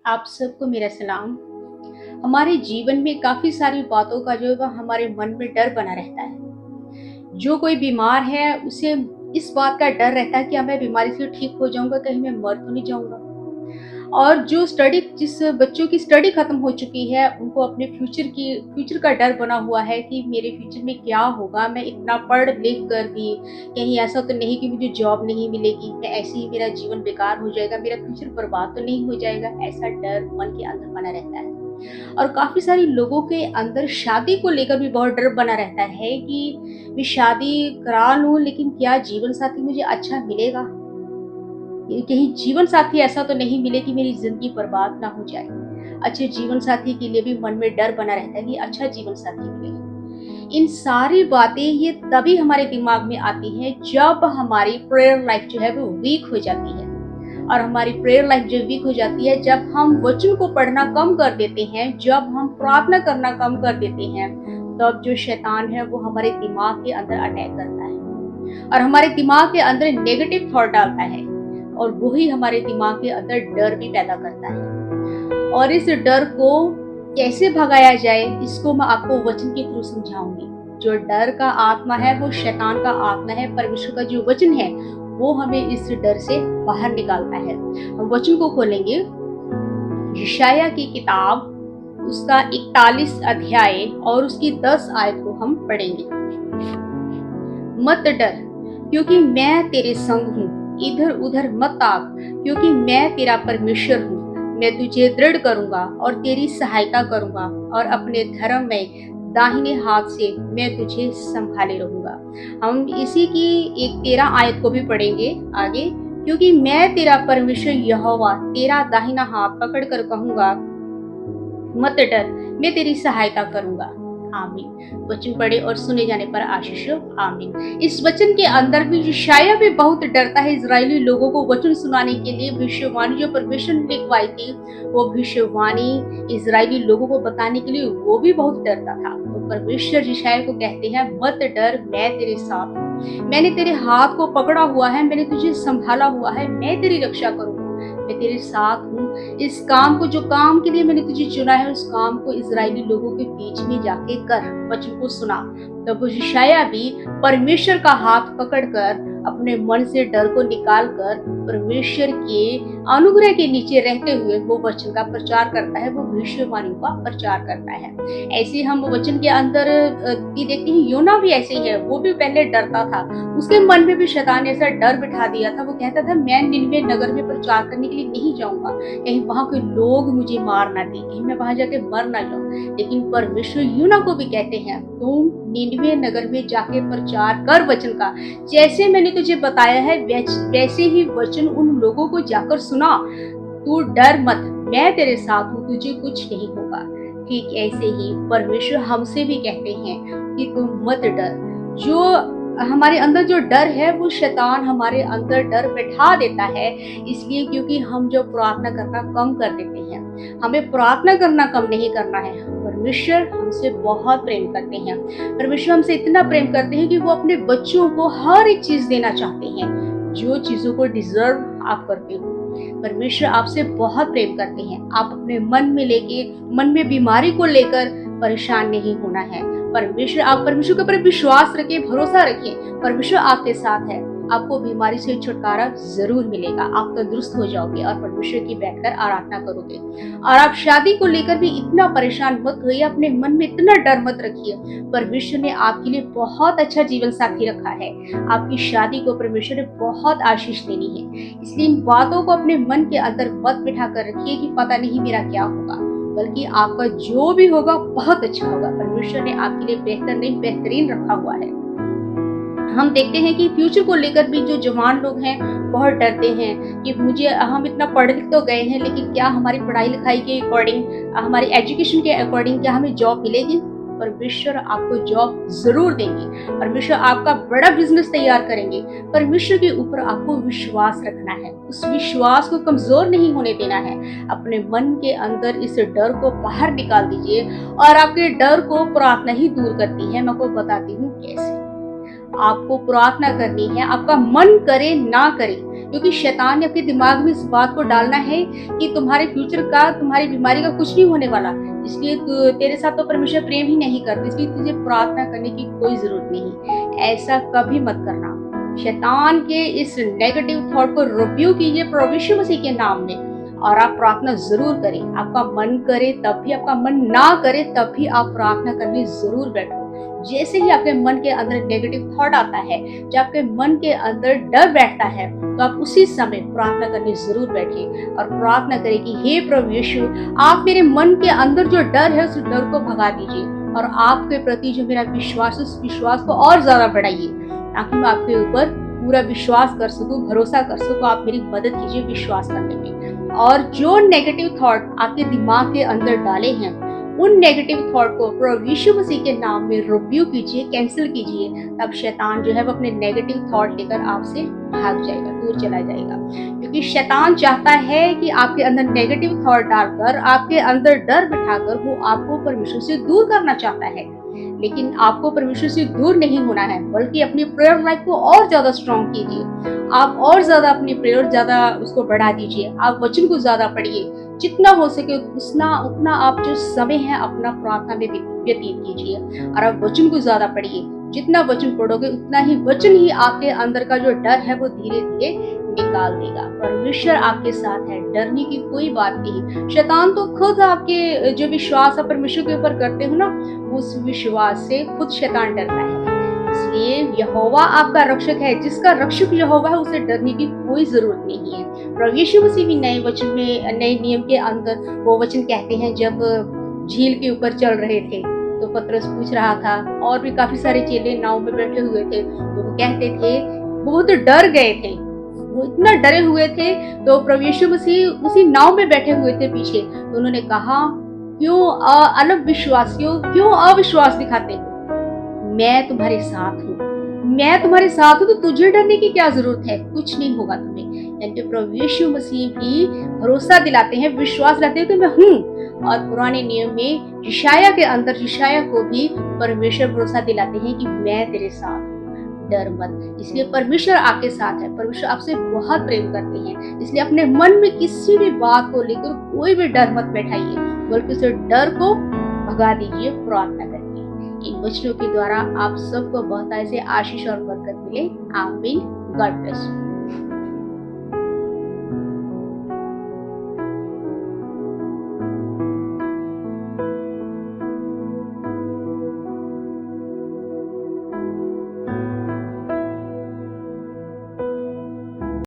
आप सबको मेरा सलाम। हमारे जीवन में काफ़ी सारी बातों का जो है वह हमारे मन में डर बना रहता है। जो कोई बीमार है उसे इस बात का डर रहता है कि अब मैं बीमारी से ठीक हो जाऊँगा, कहीं मैं मर तो नहीं जाऊँगा। और जिस बच्चों की स्टडी खत्म हो चुकी है, उनको अपने फ्यूचर का डर बना हुआ है कि मेरे फ्यूचर में क्या होगा? मैं इतना पढ़ लिख कर भी कहीं ऐसा तो नहीं कि मुझे जॉब नहीं मिलेगी, मैं ऐसे ही मेरा जीवन बेकार हो जाएगा, मेरा फ्यूचर बर्बाद तो नहीं हो जाएगा? ऐसा डर मन के अंदर बना रहता है। और काफ़ी सारे लोगों के अंदर शादी को लेकर भी बहुत डर बना रहता है कि मैं शादी करा लूँ, लेकिन क्या जीवन साथी मुझे अच्छा मिलेगा? ये कहीं जीवन साथी ऐसा तो नहीं मिले कि मेरी ज़िंदगी बर्बाद ना हो जाए। अच्छे जीवन साथी के लिए भी मन में डर बना रहता है कि अच्छा जीवन साथी मिले। इन सारी बातें ये तभी हमारे दिमाग में आती हैं जब हमारी प्रेयर लाइफ जो है वो वीक हो जाती है। और हमारी प्रेयर लाइफ जो वीक हो जाती है जब हम वचन को पढ़ना कम कर देते हैं, जब हम प्रार्थना करना कम कर देते हैं, तब जो शैतान है वो हमारे दिमाग के अंदर अटैक करता है और हमारे दिमाग के अंदर नेगेटिव थॉट डालता है और वही हमारे दिमाग के अंदर डर भी पैदा करता है। और इस डर को कैसे भगाया जाए, इसको मैं आपको वचन के थ्रू समझाऊंगी। जो डर का आत्मा है वो शैतान का आत्मा है। परमेश्वर का जो वचन है वो हमें इस डर से बाहर निकालता है। हम वचन को खोलेंगे, यशायाह की किताब, उसका 41 अध्याय और उसकी 10 आयत को हम पढ़ेंगे। मत डर, क्योंकि मैं तेरे संग हूँ। इधर उधर मत ताक, क्योंकि मैं तेरा परमेश्वर हूँ। मैं तुझे दृढ़ करूंगा और तेरी सहायता करूंगा और अपने धर्म में दाहिने हाथ से मैं तुझे संभाले रहूंगा। हम इसी की एक 13 आयत को भी पढ़ेंगे आगे। क्योंकि मैं तेरा परमेश्वर यहोवा तेरा दाहिना हाथ पकड़ कर कहूंगा, मत डर, मैं तेरी सहायता करूंगा। आमीन। वचन पढ़े और सुने जाने पर आशीष हो। आमीन। इस वचन के अंदर भी यशायाह भी बहुत डरता है इजरायली लोगों को वचन सुनाने के लिए। भविष्यवाणी जो परमेश्वर ने लिखवाई थी, वो भविष्यवाणी इजरायली लोगों को बताने के लिए वो भी बहुत डरता था। तो परमेश्वर यशायाह को कहते हैं, मत डर, मैं तेरे साथ हूँ। मैंने तेरे हाथ को पकड़ा हुआ है, मैंने तुझे संभाला हुआ है, मैं तेरी रक्षा करूंगा, मैं तेरे साथ हूँ। इस काम को, जो काम के लिए मैंने तुझे चुना है, उस काम को इजरायली लोगों के बीच में जाके कर। वचन को सुना। तब यशायाह भी परमेश्वर का हाथ पकड़कर अपने मन से डर को निकालकर परमेश्वर के अनुग्रह के नीचे रहते हुए वो वचन का प्रचार करता है, वो भविष्यवाणी का प्रचार करता है। ऐसे हम वचन के अंदर भी देखते हैं, योना भी ऐसे ही है। वो भी पहले डरता था, उसके मन में भी शैतान ने ऐसा डर बिठा दिया था। वो कहता था, मैं निनवे नगर में प्रचार करने के लिए नहीं जाऊंगा, कहीं वहां के लोग मुझे मार ना दें, कहीं मैं वहां जाके मर ना जाऊं। लेकिन परमेश्वर यूना को भी कहते हैं, तुम निनवे नगर में जाके प्रचार कर वचन का, जैसे मैंने तुझे बताया है वैसे ही वचन उन लोगों को जाकर सुना। तू डर मत, मैं तेरे साथ हूँ, तुझे कुछ नहीं होगा। ठीक ऐसे ही परमेश्वर हमसे भी कहते हैं कि तुम मत डर। जो हमारे अंदर जो डर है वो शैतान हमारे अंदर डर बैठा देता है, इसलिए क्योंकि हम जो प्रार्थना करना कम कर देते हैं। हमें प्रार्थना करना कम नहीं करना है। परमेश्वर हमसे बहुत प्रेम करते हैं। परमेश्वर हमसे इतना प्रेम करते हैं कि वो अपने बच्चों को हर एक चीज देना चाहते हैं, जो चीजों को डिजर्व आप करते हो। परमेश्वर आपसे बहुत प्रेम करते हैं। आप अपने मन में बीमारी को लेकर परेशान नहीं होना है। आप परमेश्वर के ऊपर विश्वास रखें, भरोसा रखें। परमेश्वर आपके साथ है। आपको बीमारी से छुटकारा जरूर मिलेगा। आप तंदुरुस्त हो जाओगे और परमेश्वर की बैठकर आराधना करोगे। और आप शादी को लेकर भी इतना परेशान मत होइए, अपने मन में इतना डर मत रखिए। परमेश्वर ने आपके लिए बहुत अच्छा जीवन साथी रखा है। आपकी शादी को परमेश्वर ने बहुत आशीष देनी है। इसलिए इन बातों को अपने मन के अंदर मत बिठा कर रखिए कि पता नहीं मेरा क्या होगा, बल्कि आपका जो भी होगा बहुत अच्छा होगा। परमेश्वर ने आपके लिए बेहतर नहीं, बेहतरीन रखा हुआ है। हम देखते हैं कि फ्यूचर को लेकर भी जो जवान लोग हैं बहुत डरते हैं कि हम इतना पढ़ लिख तो गए हैं, लेकिन क्या हमारी पढ़ाई लिखाई के अकॉर्डिंग, हमारी एजुकेशन के अकॉर्डिंग क्या हमें जॉब मिलेगी? परमेश्वर आपको जॉब जरूर देंगे। परमेश्वर आपका बड़ा बिजनेस तैयार करेंगे। परमेश्वर के ऊपर आपको विश्वास रखना है, उस विश्वास को कमजोर नहीं होने देना है। अपने मन के अंदर इस डर को बाहर निकाल दीजिए और आपके डर को प्रार्थना ही दूर करती है। मैं आपको बताती हूँ कैसे। आपको प्रार्थना करनी है, आपका मन करे ना करे, क्योंकि शैतान ने आपके दिमाग में इस बात को डालना है कि तुम्हारे फ्यूचर का, तुम्हारी बीमारी का कुछ नहीं होने वाला, इसलिए तेरे साथ तो परमेश्वर प्रेम ही नहीं करते, इसलिए तुझे प्रार्थना करने की कोई जरूरत नहीं। ऐसा कभी मत करना। शैतान के इस नेगेटिव थॉट को रिब्यूक कीजिए प्रभु यीशु मसीह के नाम में, और आप प्रार्थना जरूर करें। आपका मन करे तब भी, आपका मन ना करे तब भी आप प्रार्थना करने जरूर बैठो। जैसे ही आपके मन के अंदर नेगेटिव थॉट आता है, जब आपके मन के अंदर डर बैठता है, तो आप उसी समय प्रार्थना करने जरूर बैठिए और प्रार्थना करें कि हे प्रभु यीशु, आप मेरे मन के अंदर जो डर है उस डर को भगा दीजिए, और आपके प्रति जो मेरा विश्वास है उस विश्वास को और ज्यादा बढ़ाइए, ताकि मैं आपके ऊपर पूरा विश्वास कर सकूं, भरोसा कर सकूं। आप मेरी मदद कीजिए विश्वास करने में। और जो नेगेटिव थॉट आपके दिमाग के अंदर डाले हैं, उन नेगेटिव थॉट को प्रभु यीशु मसीह के नाम में रिब्यूक कीजिए, कैंसिल कीजिए। तब शैतान जो है वो अपने नेगेटिव थॉट लेकर आपसे भाग जाएगा, दूर चला जाएगा। क्योंकि शैतान चाहता है कि आपके अंदर नेगेटिव थॉट डालकर, आपके अंदर डर बिठाकर वो आपको परमेश्वर से दूर करना चाहता है। लेकिन आपको परमेश्वर से दूर नहीं होना है, बल्कि अपनी प्रेयर लाइफ को और ज्यादा स्ट्रॉन्ग कीजिए। आप और ज्यादा अपनी प्रेयर ज्यादा उसको बढ़ा दीजिए। आप वचन को ज्यादा पढ़िए, जितना हो सके उतना आप जो समय है अपना प्रार्थना में व्यतीत कीजिए, और आप वचन को ज्यादा पढ़िए। जितना वचन पढ़ोगे उतना ही वचन ही आपके अंदर का जो डर है वो धीरे धीरे निकाल देगा। परमेश्वर आपके साथ है, डरने की कोई बात नहीं। शैतान तो खुद आपके जो विश्वास आप परमेश्वर के ऊपर करते हो ना, उस विश्वास से खुद शैतान डरता है। इसलिए यहोवा आपका रक्षक है, जिसका रक्षक यहोवा है उसे डरने की कोई जरूरत नहीं है। प्रभु यीशु मसीह भी नए वचन में, नए नियम के अंदर वो वचन कहते हैं, जब झील के ऊपर चल रहे थे तो पतरस पूछ रहा था, और भी काफी सारे चेले नाव में बैठे हुए थे, तो वो कहते थे, बहुत डर गए थे, वो इतना डरे हुए थे। तो प्रभु यीशु मसीह उसी नाव में बैठे हुए थे पीछे, तो उन्होंने कहा, क्यों अविश्वासियों, क्यों अविश्वास दिखाते हो? मैं तुम्हारे साथ हूँ, मैं तुम्हारे साथ हूँ, तो तुझे डरने की क्या जरूरत है? कुछ नहीं होगा तुम्हें। यानी प्रभु यीशु मसीह भी भरोसा दिलाते हैं, विश्वास दिलाते हैं कि मैं हूँ। और पुराने नियम में यशायाह के अंदर यशायाह को भी परमेश्वर भरोसा दिलाते हैं कि मैं तेरे साथ हूँ, डर मत। इसलिए परमेश्वर आपके साथ है, परमेश्वर आपसे बहुत प्रेम करते हैं। इसलिए अपने मन में किसी भी बात को लेकर कोई भी डर मत बैठाइए, बल्कि उस डर को भगा दीजिए प्रार्थना करके। इन वचनों के द्वारा आप सबको बहुत ऐसे आशीष और बरकत मिले। आमीन। God bless you.